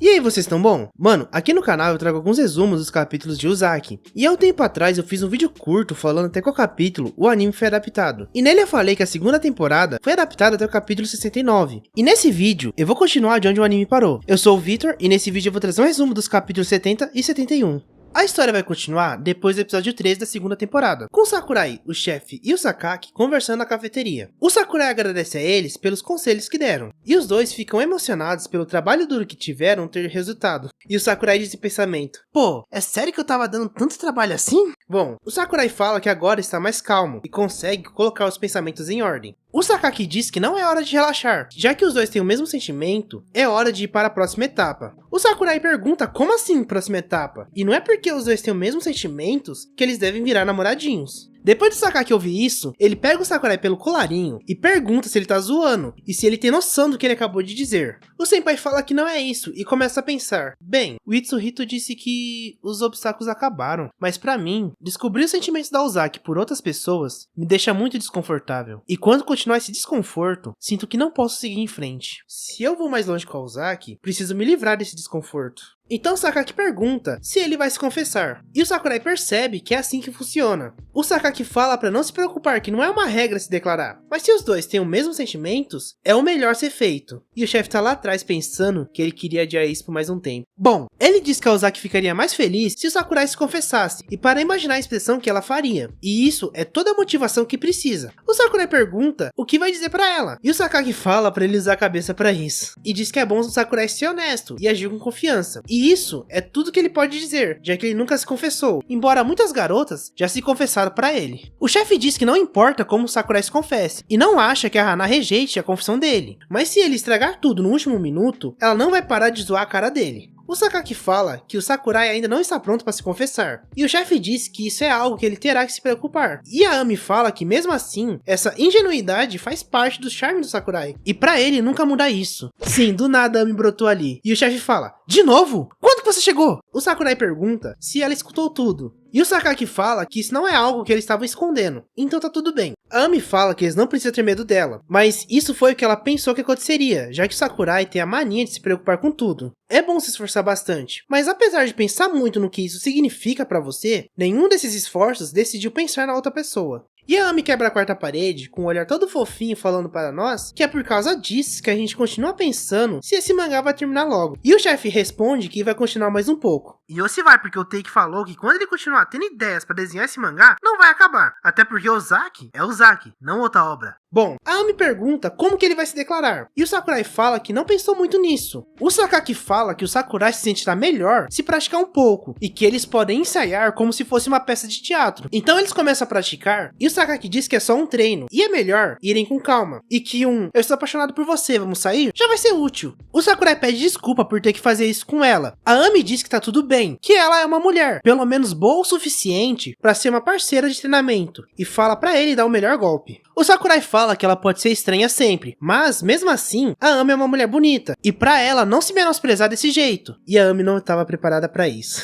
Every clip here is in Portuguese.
E aí, vocês estão bom? Mano, aqui no canal eu trago alguns resumos dos capítulos de Uzaki. E há um tempo atrás eu fiz um vídeo curto falando até qual capítulo o anime foi adaptado. E nele eu falei que a segunda temporada foi adaptada até o capítulo 69. E nesse vídeo eu vou continuar de onde o anime parou. Eu sou o Vitor e nesse vídeo eu vou trazer um resumo dos capítulos 70 e 71. A história vai continuar depois do episódio 13 da segunda temporada, com o Sakurai, o chefe e o Sakaki conversando na cafeteria. O Sakurai agradece a eles pelos conselhos que deram, e os dois ficam emocionados pelo trabalho duro que tiveram ter resultado. E o Sakurai diz em pensamento: pô, é sério que eu tava dando tanto trabalho assim? Bom, o Sakurai fala que agora está mais calmo e consegue colocar os pensamentos em ordem. O Sakaki diz que não é hora de relaxar, já que os dois têm o mesmo sentimento, é hora de ir para a próxima etapa. O Sakurai pergunta como assim próxima etapa? E não é porque os dois têm os mesmos sentimentos que eles devem virar namoradinhos. Depois do Sakaki ouvir isso, ele pega o Sakurai pelo colarinho e pergunta se ele tá zoando e se ele tem noção do que ele acabou de dizer. O senpai fala que não é isso e começa a pensar: bem, o Itsuhito disse que os obstáculos acabaram, mas pra mim, descobrir os sentimentos da Uzaki por outras pessoas me deixa muito desconfortável. E quando continuar esse desconforto, sinto que não posso seguir em frente. Se eu vou mais longe com a Uzaki, preciso me livrar desse desconforto. Então o Sakaki pergunta se ele vai se confessar, e o Sakurai percebe que é assim que funciona. O Sakaki fala pra não se preocupar que não é uma regra se declarar, mas se os dois têm os mesmos sentimentos, é o melhor ser feito. E o chefe tá lá atrás pensando que ele queria adiar isso por mais um tempo. Bom, ele diz que a Uzaki ficaria mais feliz se o Sakurai se confessasse, e para imaginar a expressão que ela faria. E isso é toda a motivação que precisa. O Sakurai pergunta o que vai dizer pra ela, e o Sakaki fala pra ele usar a cabeça pra isso. E diz que é bom o Sakurai ser honesto e agir com confiança. E isso é tudo que ele pode dizer, já que ele nunca se confessou, embora muitas garotas já se confessaram pra ele. O chefe diz que não importa como o Sakurai se confesse, e não acha que a Hana rejeite a confissão dele, mas se ele estragar tudo no último minuto, ela não vai parar de zoar a cara dele. O Sakaki fala que o Sakurai ainda não está pronto para se confessar, e o chefe diz que isso é algo que ele terá que se preocupar. E a Ami fala que mesmo assim, essa ingenuidade faz parte do charme do Sakurai, e pra ele nunca muda isso. Sim, do nada a Ami brotou ali, e o chefe fala: de novo? Quando que você chegou? O Sakurai pergunta se ela escutou tudo. E o Sakaki fala que isso não é algo que eles estavam escondendo, então tá tudo bem. A Ami fala que eles não precisam ter medo dela, mas isso foi o que ela pensou que aconteceria, já que o Sakurai tem a mania de se preocupar com tudo. É bom se esforçar bastante, mas apesar de pensar muito no que isso significa pra você, nenhum desses esforços decidiu pensar na outra pessoa. E a Ami quebra a quarta parede, com um olhar todo fofinho falando para nós que é por causa disso que a gente continua pensando se esse mangá vai terminar logo. E o chefe responde que vai continuar mais um pouco. E ou se vai, porque o Take falou que quando ele continuar tendo ideias para desenhar esse mangá, não vai acabar. Até porque o Uzaki é Uzaki, não outra obra. Bom, a Ami pergunta como que ele vai se declarar, e o Sakurai fala que não pensou muito nisso. O Sakaki fala que o Sakurai se sentirá melhor se praticar um pouco, e que eles podem ensaiar como se fosse uma peça de teatro. Então eles começam a praticar, e o Sakaki diz que é só um treino, e é melhor irem com calma, e que eu estou apaixonado por você, vamos sair? Já vai ser útil. O Sakurai pede desculpa por ter que fazer isso com ela. A Ami diz que tá tudo bem, que ela é uma mulher, pelo menos boa o suficiente para ser uma parceira de treinamento, e fala pra ele dar o melhor golpe. O Sakurai fala que ela pode ser estranha sempre, mas mesmo assim, a Ami é uma mulher bonita, e pra ela não se menosprezar desse jeito, e a Ami não estava preparada pra isso.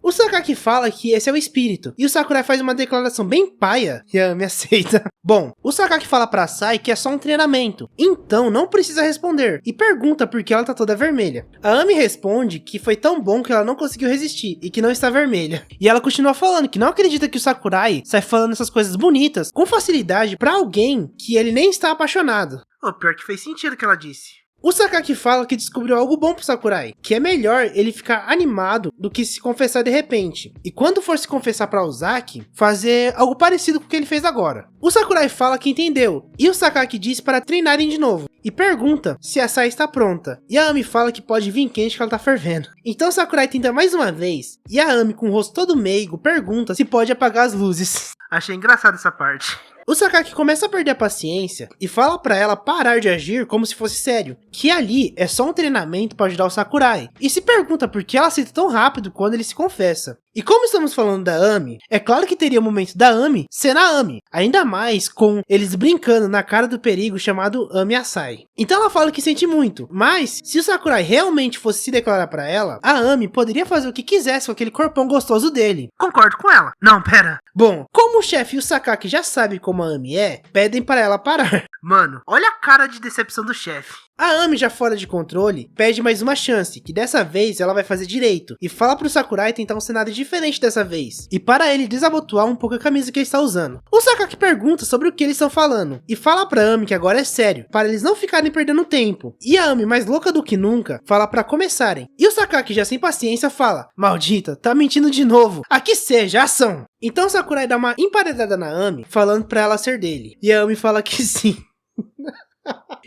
O Sakaki fala que esse é o espírito, e o Sakurai faz uma declaração bem paia, e a Ami aceita. Bom, o Sakaki fala pra Sai que é só um treinamento, então não precisa responder, e pergunta por que ela tá toda vermelha. A Ami responde que foi tão bom que ela não conseguiu resistir, e que não está vermelha. E ela continua falando que não acredita que o Sakurai sai falando essas coisas bonitas com facilidade pra alguém que ele nem está apaixonado. O pior que fez sentido o que ela disse. O Sakaki fala que descobriu algo bom pro Sakurai, que é melhor ele ficar animado do que se confessar de repente. E quando for se confessar pra Uzaki, fazer algo parecido com o que ele fez agora. O Sakurai fala que entendeu, e o Sakaki diz para treinarem de novo. E pergunta se a Sai está pronta. E a Ami fala que pode vir quente que ela tá fervendo. Então o Sakurai tenta mais uma vez, e a Ami com o rosto todo meigo pergunta se pode apagar as luzes. Achei engraçado essa parte. O Sakaki começa a perder a paciência e fala pra ela parar de agir como se fosse sério, que ali é só um treinamento para ajudar o Sakurai, e se pergunta por que ela aceita tão rápido quando ele se confessa. E como estamos falando da Ami, é claro que teria o momento da Ami ser a Ami, ainda mais com eles brincando na cara do perigo chamado Ami Asai. Então ela fala que sente muito, mas se o Sakurai realmente fosse se declarar pra ela, a Ami poderia fazer o que quisesse com aquele corpão gostoso dele. Concordo com ela. Não, pera. Bom, como o chefe e o Sakaki já sabem como a Ami é, pedem para ela parar. Mano, olha a cara de decepção do chefe. A Ami, já fora de controle, pede mais uma chance, que dessa vez ela vai fazer direito, e fala pro Sakurai tentar um cenário diferente dessa vez, e para ele desabotoar um pouco a camisa que ele está usando. O Sakaki pergunta sobre o que eles estão falando, e fala pra Ami que agora é sério, para eles não ficarem perdendo tempo. E a Ami, mais louca do que nunca, fala pra começarem. E o Sakaki, já sem paciência, fala: maldita, tá mentindo de novo, aqui seja, ação! Então Sakurai dá uma emparedada na Ami, falando pra ela ser dele, e a Ami fala que sim.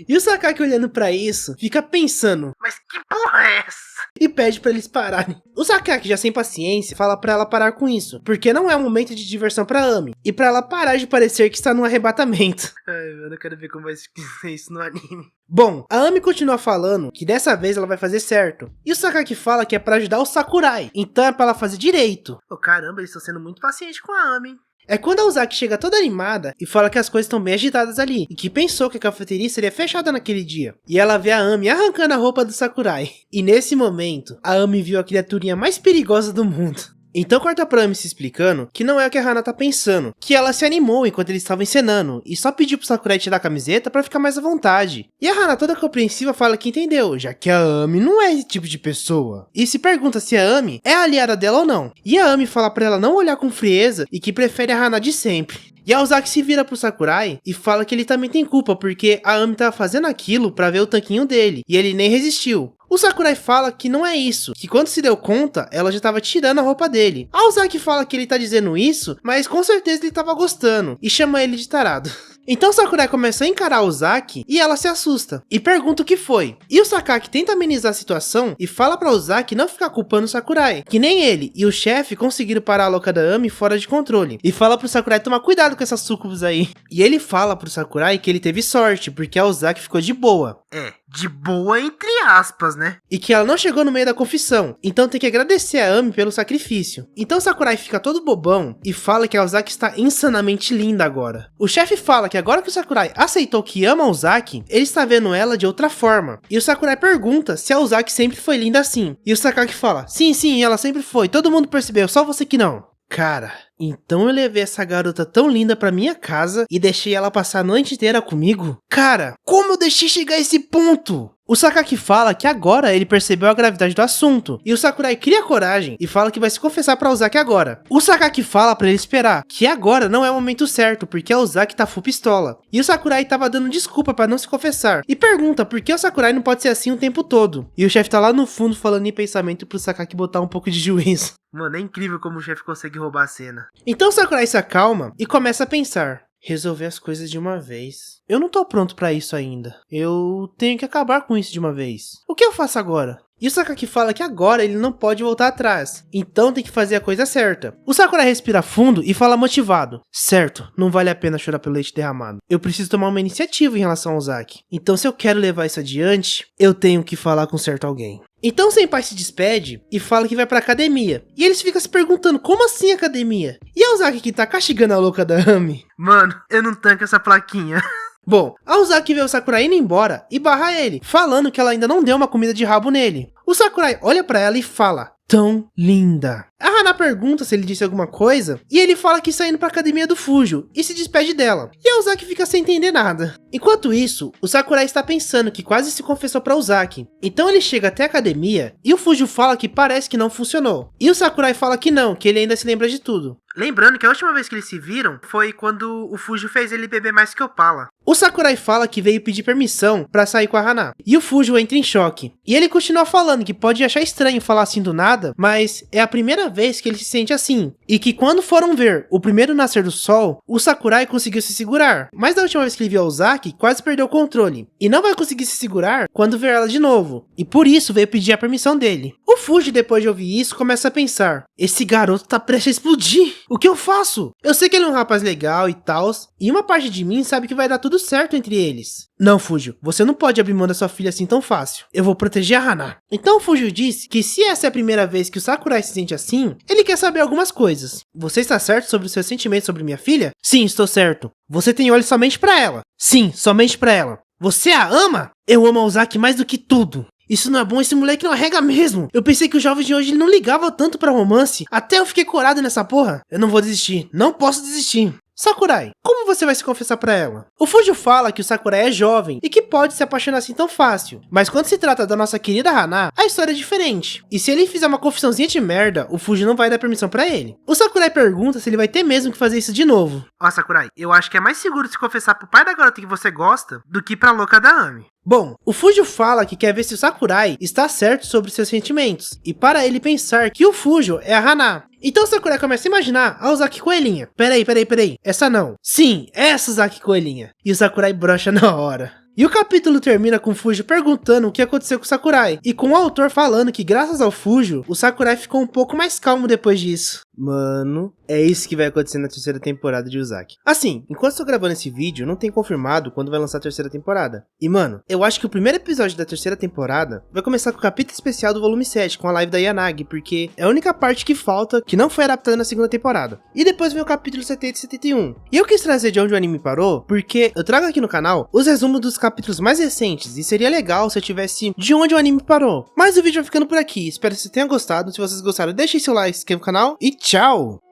E o Sakaki, olhando pra isso, fica pensando: mas que porra é essa? E pede pra eles pararem. O Sakaki, já sem paciência, fala pra ela parar com isso, porque não é um momento de diversão pra Ami, e pra ela parar de parecer que está num arrebatamento. Ai, eu não quero ver como vai ser isso no anime. Bom, a Ami continua falando que dessa vez ela vai fazer certo, e o Sakaki fala que é pra ajudar o Sakurai, então é pra ela fazer direito. Oh, caramba, eles estão sendo muito pacientes com a Ami. É quando a Ozaki chega toda animada e fala que as coisas estão bem agitadas ali, e que pensou que a cafeteria seria fechada naquele dia. E ela vê a Ami arrancando a roupa do Sakurai. E nesse momento, a Ami viu a criaturinha mais perigosa do mundo. Então corta pra Ami se explicando que não é o que a Hana tá pensando, que ela se animou enquanto eles estavam encenando, e só pediu pro Sakurai tirar a camiseta pra ficar mais à vontade. E a Hana, toda compreensiva, fala que entendeu, já que a Ami não é esse tipo de pessoa. E se pergunta se a Ami é a aliada dela ou não. E a Ami fala pra ela não olhar com frieza e que prefere a Hana de sempre. E a Ozaki se vira pro Sakurai e fala que ele também tem culpa, porque a Ami tava fazendo aquilo pra ver o tanquinho dele, e ele nem resistiu. O Sakurai fala que não é isso, que quando se deu conta, ela já tava tirando a roupa dele. A Ozaki fala que ele tá dizendo isso, mas com certeza ele tava gostando, e chama ele de tarado. Então Sakurai começa a encarar a Ozaki e ela se assusta, e pergunta o que foi. E o Sakaki tenta amenizar a situação e fala pra Ozaki não ficar culpando o Sakurai, que nem ele e o chefe conseguiram parar a louca da Ami fora de controle. E fala pro Sakurai tomar cuidado com essas sucubus aí. E ele fala pro Sakurai que ele teve sorte, porque a Ozaki ficou de boa. De boa entre aspas, né? E que ela não chegou no meio da confissão, então tem que agradecer a Ami pelo sacrifício. Então Sakurai fica todo bobão e fala que a Ozaki está insanamente linda agora. O chefe fala que agora que o Sakurai aceitou que ama a Ozaki, ele está vendo ela de outra forma. E o Sakurai pergunta se a Ozaki sempre foi linda assim. E o Sakaki fala: sim, ela sempre foi, todo mundo percebeu, só você que não. Cara, então eu levei essa garota tão linda pra minha casa e deixei ela passar a noite inteira comigo? Cara, como eu deixei chegar a esse ponto? O Sakaki fala que agora ele percebeu a gravidade do assunto, e o Sakurai cria coragem e fala que vai se confessar pra Ozaki agora. O Sakaki fala pra ele esperar, que agora não é o momento certo, porque a Ozaki tá full pistola. E o Sakurai tava dando desculpa pra não se confessar, e pergunta por que o Sakurai não pode ser assim o tempo todo. E o chefe tá lá no fundo falando em pensamento pro Sakaki botar um pouco de juízo. Mano, é incrível como o chefe consegue roubar a cena. Então o Sakurai se acalma e começa a pensar: resolver as coisas de uma vez. Eu não tô pronto pra isso ainda. Eu tenho que acabar com isso de uma vez. O que eu faço agora? E o Sakaki fala que agora ele não pode voltar atrás, então tem que fazer a coisa certa. O Sakurai respira fundo e fala motivado: certo, não vale a pena chorar pelo leite derramado. Eu preciso tomar uma iniciativa em relação ao Ozaki. Então se eu quero levar isso adiante, eu tenho que falar com certo alguém. Então o Senpai se despede e fala que vai pra academia. E eles ficam se perguntando: como assim academia? E a Ozaki, que tá castigando a louca da Ami: mano, eu não tanco essa plaquinha. Bom, a Ozaki vê o Sakurai indo embora e barra ele, falando que ela ainda não deu uma comida de rabo nele. O Sakurai olha pra ela e fala: tão linda. A Hana pergunta se ele disse alguma coisa, e ele fala que está indo pra academia do Fujo, e se despede dela. E a Ozaki fica sem entender nada. Enquanto isso, o Sakurai está pensando que quase se confessou pra Ozaki. Então ele chega até a academia, e o Fujo fala que parece que não funcionou. E o Sakurai fala que não, que ele ainda se lembra de tudo. Lembrando que a última vez que eles se viram foi quando o Fujo fez ele beber mais que Opala. O Sakurai fala que veio pedir permissão pra sair com a Hana, e o Fujo entra em choque. E ele continua falando que pode achar estranho falar assim do nada, mas é a primeira vez que ele se sente assim. E que quando foram ver o primeiro nascer do sol, o Sakurai conseguiu se segurar. Mas da última vez que ele viu a Ozaki, quase perdeu o controle. E não vai conseguir se segurar quando ver ela de novo. E por isso veio pedir a permissão dele. O Fuji, depois de ouvir isso, começa a pensar: esse garoto tá prestes a explodir. O que eu faço? Eu sei que ele é um rapaz legal e tal, e uma parte de mim sabe que vai dar tudo certo entre eles. Não, Fuji, você não pode abrir mão da sua filha assim tão fácil. Eu vou proteger a Hana. Então o Fuji disse que se essa é a primeira vez que o Sakurai se sente assim, ele quer saber algumas coisas. Você está certo sobre os seus sentimentos sobre minha filha? Sim, estou certo. Você tem olhos somente pra ela? Sim, somente pra ela. Você a ama? Eu amo a Ozaki mais do que tudo. Isso não é bom, esse moleque não arrega mesmo. Eu pensei que os jovens de hoje ele não ligavam tanto pra romance. Até eu fiquei corado nessa porra. Eu não vou desistir, não posso desistir. Sakurai, como você vai se confessar pra ela? O Fujo fala que o Sakurai é jovem e que pode se apaixonar assim tão fácil, mas quando se trata da nossa querida Hana, a história é diferente. E se ele fizer uma confissãozinha de merda, o Fujo não vai dar permissão pra ele. O Sakurai pergunta se ele vai ter mesmo que fazer isso de novo. Ó, Sakurai, eu acho que é mais seguro se confessar pro pai da garota que você gosta do que pra louca da Ami. Bom, o Fujo fala que quer ver se o Sakurai está certo sobre seus sentimentos, e para ele pensar que o Fujo é a Hana. Então o Sakurai começa a imaginar a Uzaki Coelhinha. Peraí, essa não. Sim, essa Uzaki Coelhinha. E o Sakurai brocha na hora. E o capítulo termina com o Fujo perguntando o que aconteceu com o Sakurai, e com o autor falando que graças ao Fujo, o Sakurai ficou um pouco mais calmo depois disso. Mano, é isso que vai acontecer na terceira temporada de Uzaki. Assim, enquanto estou gravando esse vídeo, não tem confirmado quando vai lançar a terceira temporada. E mano, eu acho que o primeiro episódio da terceira temporada vai começar com o capítulo especial do volume 7, com a live da Yanagi, porque é a única parte que falta, que não foi adaptada na segunda temporada. E depois vem o capítulo 70 e 71. E eu quis trazer de onde o anime parou, porque eu trago aqui no canal os resumos dos capítulos mais recentes, e seria legal se eu tivesse de onde o anime parou. Mas o vídeo vai ficando por aqui, espero que vocês tenham gostado. Se vocês gostaram, deixem seu like, se inscreva no canal e tchau!